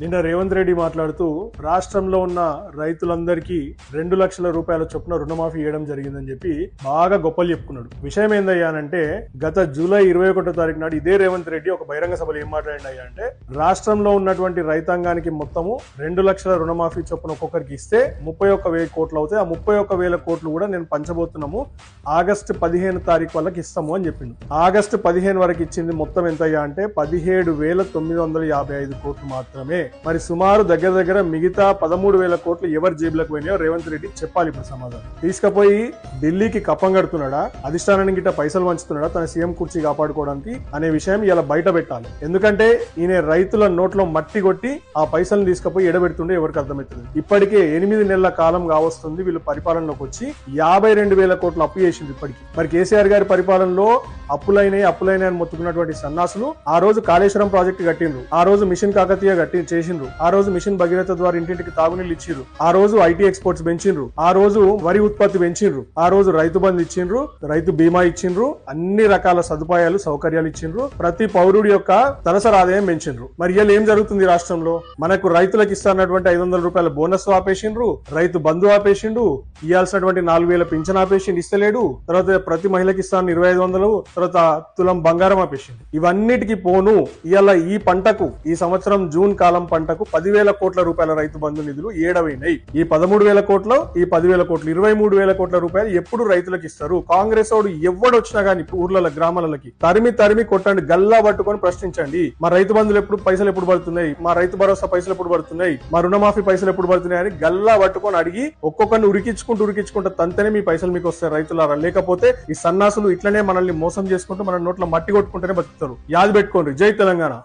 నిన్న రేవంత్ రెడ్డి మాట్లాడుతూ రాష్ట్రంలో ఉన్న రైతులందరికీ 2 లక్షల రూపాయల చొప్పున రుణమాఫీ చేయడం జరిగిందని చెప్పి బాగా గొప్పలు చెప్పుకున్నాడు. విషయం ఏందయ్యానంటే గత జూలై 21వ తారీఖు నాడు ఇదే రేవంత్ రెడ్డి ఒక బహిరంగ సభలో ఏం మాట్లాడినయ్యా అంటే రాష్ట్రంలో ఉన్నటువంటి రైతాంగానికి మొత్తము 2 లక్షల రుణమాఫీ చొప్పున ఒక్కొక్కరికి ఇస్తే 31,000 కోట్లు అవుతాయి. ఆ 31,000 కోట్లు కూడా నేను పంచబోతున్నాము ఆగస్టు 15 తారీఖు వాళ్ళకి ఇస్తాము అని చెప్పిండు. ఆగస్టు 15 వరకు ఇచ్చింది మొత్తం ఎంతయ్యా అంటే 17,955 కోట్లు మాత్రమే. మరి సుమారు దగ్గర మిగతా 13,000 కోట్లు ఎవరి జేబులకు పోయినాయో రేవంత్ రెడ్డి చెప్పాలి. ఇప్పుడు సమాధానం తీసుకుపోయి ఢిల్లీకి కప్పం కడుతున్నాడా, అధిష్టానానికి గిట్ట పైసలు వంచుతున్నాడా తన సీఎం కుర్చీ కాపాడుకోవడానికి అనే విషయం ఇలా బయట పెట్టాలి. ఎందుకంటే ఈయన రైతుల నోట్లో మట్టి కొట్టి ఆ పైసలను తీసుకుపోయి ఎడబెడుతుండే ఎవరికి అర్థమవుతుంది. ఇప్పటికే 8 నెలల కాలం కావస్తుంది వీళ్ళు పరిపాలనలోకి వచ్చి 52,000 కోట్లు అప్పు చేసింది ఇప్పటికి. మరి కేసీఆర్ గారి పరిపాలనలో అప్పులైనాయి అని మొత్తుకున్నటువంటి సన్నాసులు ఆ రోజు కాళేశ్వరం ప్రాజెక్టు కట్టిండ్రు, ఆ రోజు మిషన్ కాకతీయ చేసిండ్రు, ఆ రోజు మిషన్ భగీరథ ద్వారా ఇంటింటికి తాగునీళ్ళు ఇచ్చిండ్రు, ఆ రోజు ఐటీ ఎక్స్పోర్ట్స్ పెంచిండ్రు, ఆ రోజు వరి ఉత్పత్తి పెంచిండ్రు, ఆ రోజు రైతు బంధు ఇచ్చిండ్రు, రైతు బీమా ఇచ్చిండ్రు, అన్ని రకాల సదుపాయాలు సౌకర్యాలు ఇచ్చిండ్రు, ప్రతి పౌరుడి యొక్క తలసరి ఆదాయం పెంచిండ్రు. మరి ఇలా ఏం జరుగుతుంది రాష్ట్రంలో? మనకు రైతులకు ఇస్తున్నటువంటి 500 రూపాయల బోనస్ ఆపేసిండ్రు, రైతు బంధు ఆపేసిండు, ఇవ్వాల్సినటువంటి 4,000 పింఛన్ ఆపేసిండు, ఇస్తలేడు. తర్వాత ప్రతి మహిళకి ఇస్తాను 2,500, తర్వాత తులం బంగారం ఆపేసిండు. ఇవన్నిటికీ పోను ఇవాళ ఈ పంటకు ఈ సంవత్సరం జూన్ కాలం పంటకు 10,000 కోట్ల రూపాయల రైతు బంధు నిధులు ఏడవైనాయి. ఈ 13,000 కోట్లు, ఈ 10,000 కోట్లు, 23,000 కోట్ల రూపాయలు ఎప్పుడు రైతులకు ఇస్తారు? కాంగ్రెస్ వాడు ఎవడొచ్చినా గానీ ఊర్ల గ్రామాలకి తరిమి కొట్టండి, గల్లా పట్టుకొని ప్రశ్నించండి. మా రైతు బంధులు పైసలు ఎప్పుడు పడుతున్నాయి, మా రైతు భరోసా పైసలు ఎప్పుడు పడుతున్నాయి, మా రుణమాఫీ పైసలు ఎప్పుడు పడుతున్నాయి అని గల్లా పట్టుకొని అడిగి ఒక్కొక్కరిని ఉరికించుకుంటూ తంతనే మీ పైసలు మీకు వస్తాయి రైతులారా. లేకపోతే ఈ సన్నాసులు ఇట్లనే మనల్ని మోసం చేసుకుంటూ మన నోట్ల మట్టి కొట్టుకుంటూనే బతుకుతారు. యాది పెట్టుకోండి. జై తెలంగాణ.